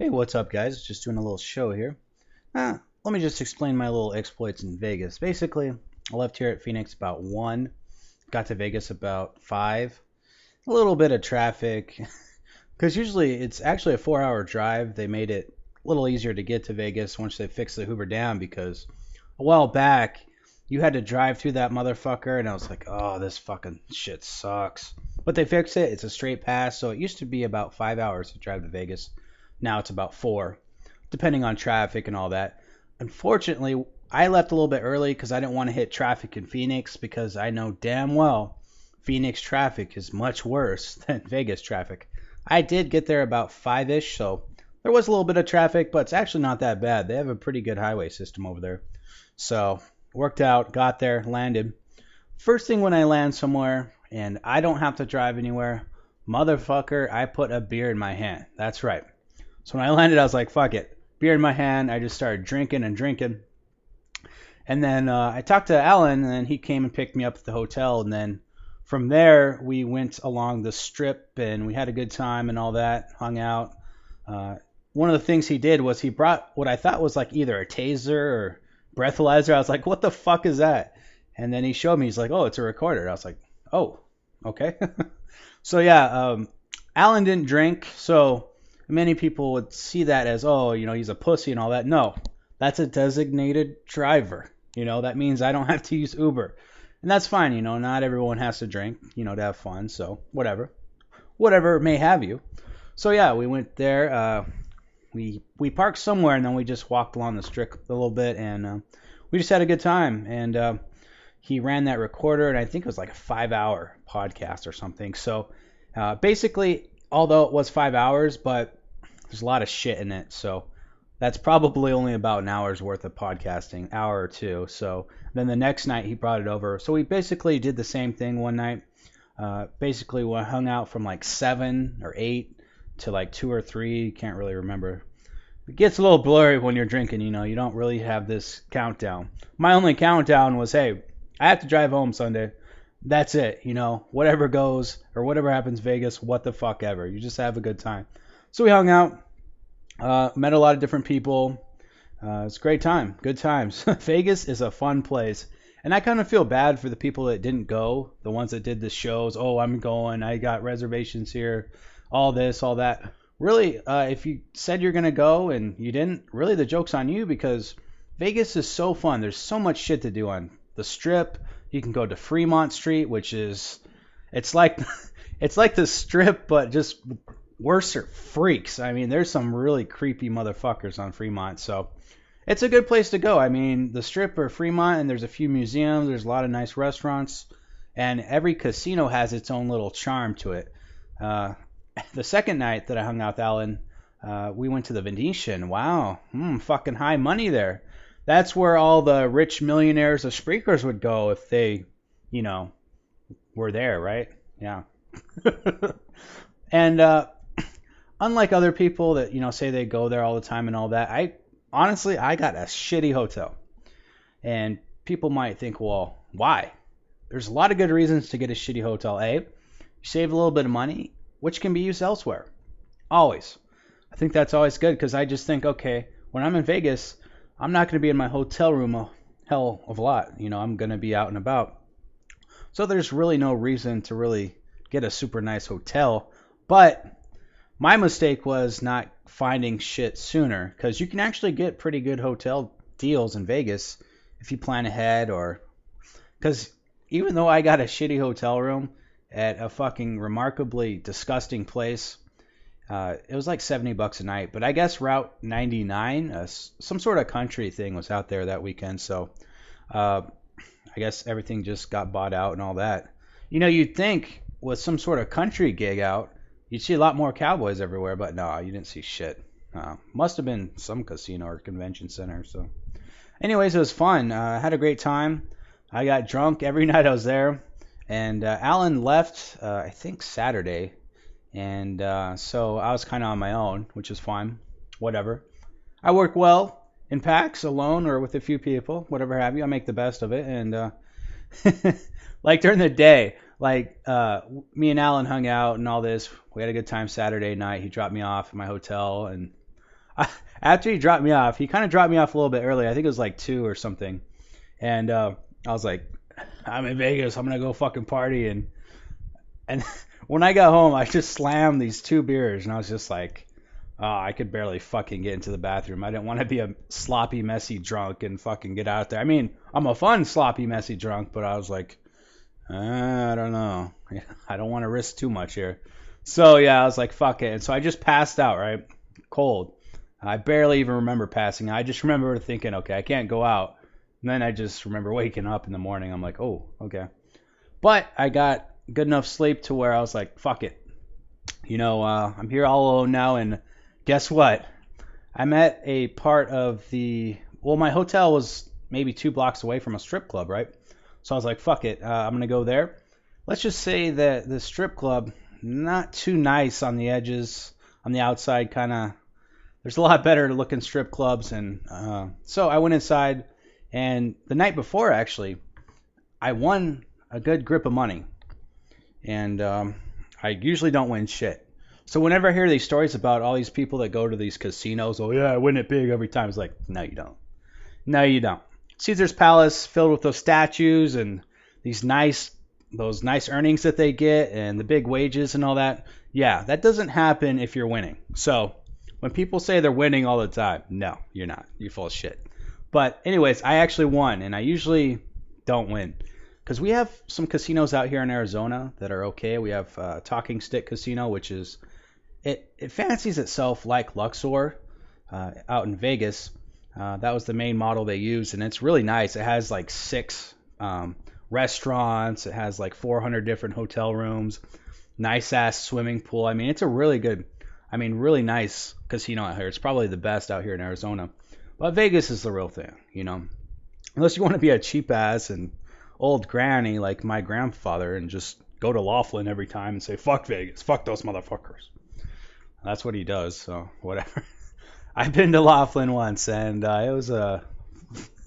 Hey, what's up, guys? Just doing a little show here. Let me just explain my little exploits in Vegas. Basically, I left here at Phoenix about 1, got to Vegas about 5. A little bit of traffic, because usually it's actually a 4-hour drive. They made it a little easier to get to Vegas once they fixed the Hoover Dam, because a while back, you had to drive through that motherfucker, and I was like, oh, this fucking shit sucks. But they fixed it. It's a straight pass, so it used to be about 5 hours to drive to Vegas. Now it's about 4, depending on traffic and all that. Unfortunately, I left a little bit early because I didn't want to hit traffic in Phoenix because I know damn well Phoenix traffic is much worse than Vegas traffic. I did get there about 5-ish, so there was a little bit of traffic, but it's actually not that bad. They have a pretty good highway system over there. So, worked out, got there, landed. First thing when I land somewhere and I don't have to drive anywhere, motherfucker, I put a beer in my hand. That's right. So when I landed, I was like, fuck it. Beer in my hand. I just started drinking and drinking. And then I talked to Alan, and then he came and picked me up at the hotel. And then from there, we went along the strip, and we had a good time and all that, hung out. One of the things he did was he brought what I thought was like either a taser or breathalyzer. I was like, what the fuck is that? And then he showed me. He's like, oh, it's a recorder. I was like, oh, okay. So yeah, Alan didn't drink, so many people would see that as, oh, he's a pussy and all that. No, that's a designated driver. That means I don't have to use Uber. And that's fine. Not everyone has to drink, to have fun. So whatever. Whatever may have you. So yeah, we went there. We parked somewhere and then we just walked along the strip a little bit and we just had a good time. And he ran that recorder and I think it was like a 5-hour podcast or something. So basically, although it was 5 hours, but there's a lot of shit in it. So that's probably only about an hour's worth of podcasting, hour or two. So then the next night he brought it over. So we basically did the same thing one night. Basically, we hung out from like 7 or 8 to like 2 or 3. Can't really remember. It gets a little blurry when you're drinking, you don't really have this countdown. My only countdown was, hey, I have to drive home Sunday. That's it, whatever goes or whatever happens Vegas, what the fuck ever. You just have a good time. So we hung out, met a lot of different people. It's a great time, good times. Vegas is a fun place. And I kind of feel bad for the people that didn't go, the ones that did the shows. Oh, I'm going, I got reservations here, all this, all that. Really, if you said you're going to go and you didn't, really the joke's on you because Vegas is so fun. There's so much shit to do on the Strip. You can go to Fremont Street, which is, it's like the Strip, but just worse freaks. I mean, there's some really creepy motherfuckers on Fremont, so it's a good place to go. I mean, the Strip or Fremont, and there's a few museums, there's a lot of nice restaurants, and every casino has its own little charm to it. The second night that I hung out with Alan, we went to the Venetian. Wow, fucking high money there. That's where all the rich millionaires of Spreakers would go if they, were there, right? Yeah. And unlike other people that, say they go there all the time and all that, I got a shitty hotel. And people might think, well, why? There's a lot of good reasons to get a shitty hotel. A, you save a little bit of money, which can be used elsewhere. Always. I think that's always good because I just think, okay, when I'm in Vegas, I'm not going to be in my hotel room a hell of a lot. I'm going to be out and about. So there's really no reason to really get a super nice hotel. But my mistake was not finding shit sooner because you can actually get pretty good hotel deals in Vegas if you plan ahead or because even though I got a shitty hotel room at a fucking remarkably disgusting place, it was like $70 a night, but I guess Route 99, some sort of country thing was out there that weekend, so I guess everything just got bought out and all that. You'd think with some sort of country gig out, you'd see a lot more cowboys everywhere, but no, you didn't see shit. Must have been some casino or convention center, so. Anyways, it was fun. I had a great time. I got drunk every night I was there, and Alan left, I think Saturday. And so I was kind of on my own, which is fine. Whatever. I work well in packs, alone, or with a few people, whatever have you. I make the best of it. And like during the day, like me and Alan hung out and all this. We had a good time Saturday night. He dropped me off at my hotel, and After he dropped me off, he kind of dropped me off a little bit early. I think it was like 2 or something. And I was like, I'm in Vegas. I'm gonna go fucking party. And when I got home, I just slammed these 2 beers, and I was just like, oh, I could barely fucking get into the bathroom. I didn't want to be a sloppy, messy drunk and fucking get out there. I mean, I'm a fun, sloppy, messy drunk, but I was like, I don't know. I don't want to risk too much here. So yeah, I was like, fuck it. And so I just passed out, right? Cold. I barely even remember passing. I just remember thinking, okay, I can't go out. And then I just remember waking up in the morning. I'm like, oh, okay. But I got good enough sleep to where I was like, fuck it. I'm here all alone now, and guess what? I'm at a part of my hotel was maybe 2 blocks away from a strip club, right? So I was like, fuck it, I'm going to go there. Let's just say that the strip club, not too nice on the edges, on the outside, kind of, there's a lot better looking strip clubs. And so I went inside, and the night before, actually, I won a good grip of money. And I usually don't win shit. So whenever I hear these stories about all these people that go to these casinos, oh yeah, I win it big every time, it's like, no, you don't. No, you don't. Caesar's Palace filled with those statues and those nice earnings that they get and the big wages and all that. Yeah, that doesn't happen if you're winning. So when people say they're winning all the time, no, you're not. You're full of shit. But anyways, I actually won, and I usually don't win. Because we have some casinos out here in Arizona that are okay. We have Talking Stick Casino, which is, it fancies itself like Luxor out in Vegas. That was the main model they used, and it's really nice. It has like 6 restaurants. It has like 400 different hotel rooms, nice ass swimming pool. I mean, it's a really nice casino out here. It's probably the best out here in Arizona. But Vegas is the real thing, Unless you want to be a cheap ass and old granny like my grandfather and just go to Laughlin every time and say, fuck Vegas, fuck those motherfuckers. That's what he does, so whatever. I've been to Laughlin once, and it was a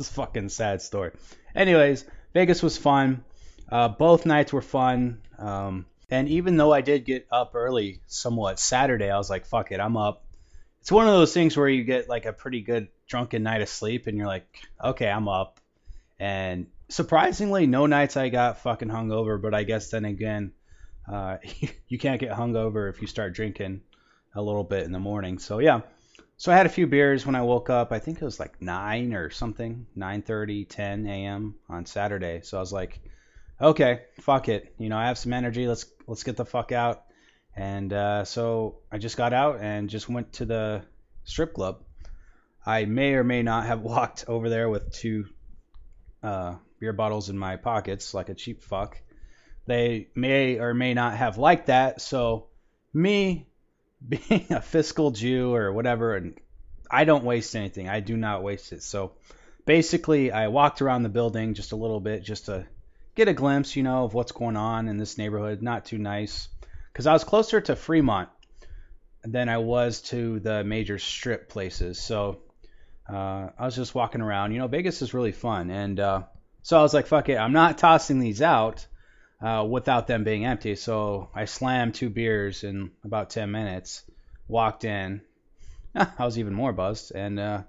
fucking sad story. Anyways, Vegas was fun. Both nights were fun. And even though I did get up early somewhat Saturday, I was like, fuck it, I'm up. It's one of those things where you get like a pretty good drunken night of sleep, and you're like, okay, I'm up. And surprisingly, no nights I got fucking hungover, but I guess then again, you can't get hungover if you start drinking a little bit in the morning. So yeah, so I had a few beers when I woke up. I think it was like 9 or something, 9:30, 10 a.m. on Saturday. So I was like, okay, fuck it. I have some energy. Let's get the fuck out. And so I just got out and just went to the strip club. I may or may not have walked over there with 2 beer bottles in my pockets like a cheap fuck. They may or may not have liked that. So me being a fiscal Jew or whatever, and I don't waste anything. I do not waste it. So basically I walked around the building just a little bit just to get a glimpse, of what's going on in this neighborhood. Not too nice. Because I was closer to Fremont than I was to the major strip places. So I was just walking around. Vegas is really fun. And so I was like, fuck it, I'm not tossing these out without them being empty. So I slammed 2 beers in about 10 minutes, walked in. I was even more buzzed. And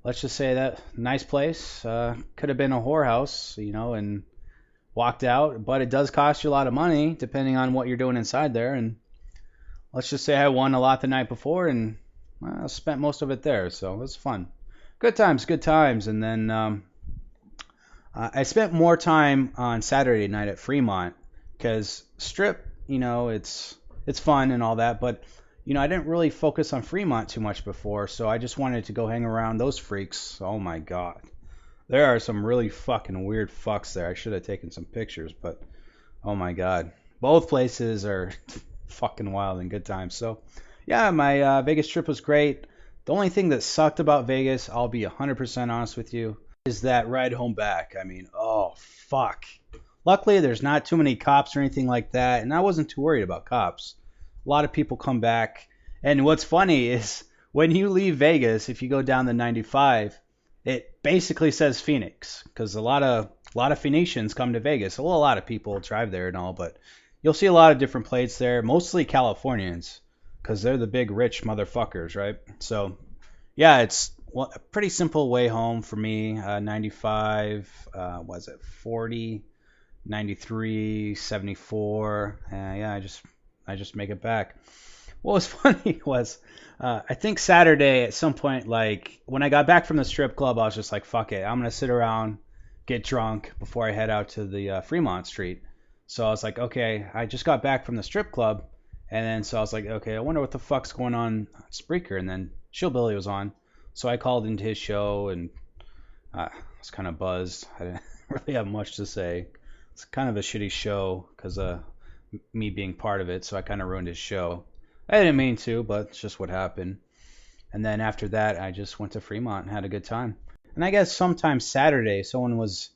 let's just say that nice place could have been a whorehouse, and walked out. But it does cost you a lot of money depending on what you're doing inside there. And let's just say I won a lot the night before and spent most of it there. So it was fun. Good times. And then I spent more time on Saturday night at Fremont because strip, it's fun and all that, but I didn't really focus on Fremont too much before, so I just wanted to go hang around those freaks. Oh my god, there are some really fucking weird fucks there. I should have taken some pictures, but oh my god, both places are fucking wild and good times. So yeah, my Vegas trip was great. The only thing that sucked about Vegas, I'll be 100% honest with you, is that ride home back. I mean, oh, fuck. Luckily, there's not too many cops or anything like that, and I wasn't too worried about cops. A lot of people come back, and what's funny is when you leave Vegas, if you go down the 95, it basically says Phoenix, because a lot of Phoenicians come to Vegas. Well, a lot of people drive there and all, but you'll see a lot of different plates there, mostly Californians, because they're the big rich motherfuckers, right? So Yeah, it's a pretty simple way home for me. 95, was it 40, 93, 74. Yeah, I just make it back. What was funny was I think Saturday at some point, like when I got back from the strip club, I was just like, fuck it, I'm gonna sit around, get drunk before I head out to the Fremont Street. So I was like, okay, I just got back from the strip club, and then so I was like, okay, I wonder what the fuck's going on Spreaker, and then Shillbilly was on, so I called into his show and I was kind of buzzed. I didn't really have much to say. It's kind of a shitty show because me being part of it, so I kind of ruined his show. I didn't mean to, but it's just what happened. And then after that, I just went to Fremont and had a good time. And I guess sometime Saturday, someone was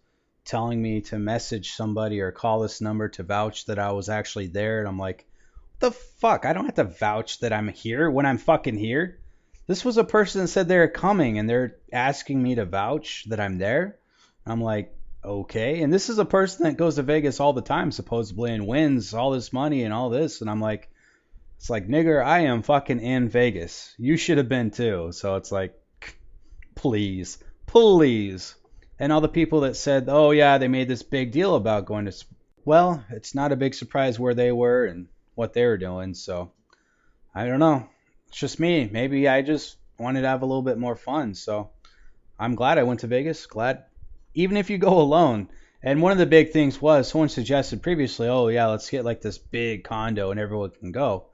telling me to message somebody or call this number to vouch that I was actually there. And I'm like, what the fuck? I don't have to vouch that I'm here when I'm fucking here. This was a person that said they're coming and they're asking me to vouch that I'm there. I'm like, okay. And this is a person that goes to Vegas all the time, supposedly, and wins all this money and all this. And I'm like, it's like, nigger, I am fucking in Vegas. You should have been too. So it's like, please, please. And all the people that said, oh yeah, they made this big deal about going to, well, it's not a big surprise where they were and what they were doing. So I don't know. It's just me. Maybe I just wanted to have a little bit more fun. So I'm glad I went to Vegas. Glad, even if you go alone. And one of the big things was someone suggested previously, oh yeah, let's get like this big condo and everyone can go.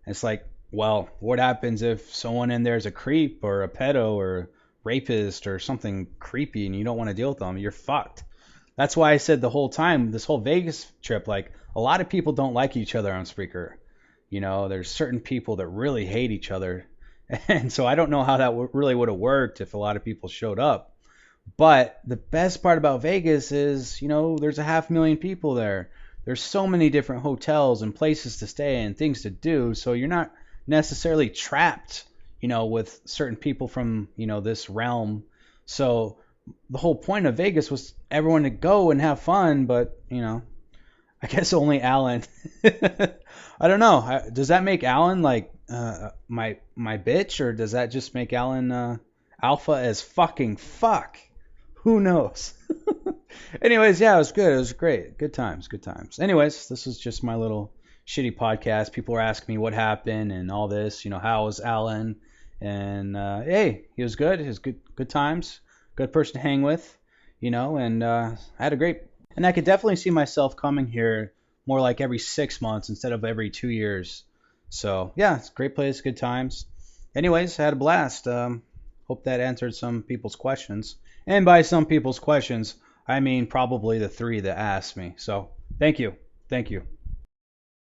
And it's like, well, what happens if someone in there is a creep or a pedo or a rapist or something creepy and you don't want to deal with them? You're fucked. That's why I said the whole time, this whole Vegas trip, like a lot of people don't like each other on Spreaker. You know, there's certain people that really hate each other. And so I don't know how that really would have worked if a lot of people showed up. But the best part about Vegas is, you know, there's a 500,000 people there. There's so many different hotels and places to stay and things to do. So you're not necessarily trapped, you know, with certain people from, you know, this realm. So the whole point of Vegas was everyone to go and have fun. But, you know, I guess only Alan. I don't know. Does that make Alan like my bitch, or does that just make Alan alpha as fucking fuck? Who knows? Anyways, yeah, it was good. It was great. Good times, good times. Anyways, this is just my little shitty podcast. People were asking me what happened and all this. You know, how was Alan? And hey, he was good. He was good times. Good person to hang with. You know, and I had a great. And I could definitely see myself coming here more like every 6 months instead of every 2 years. So yeah, it's a great place, good times. Anyways, I had a blast. Hope that answered some people's questions. And by some people's questions, I mean probably the three that asked me. So thank you. Thank you.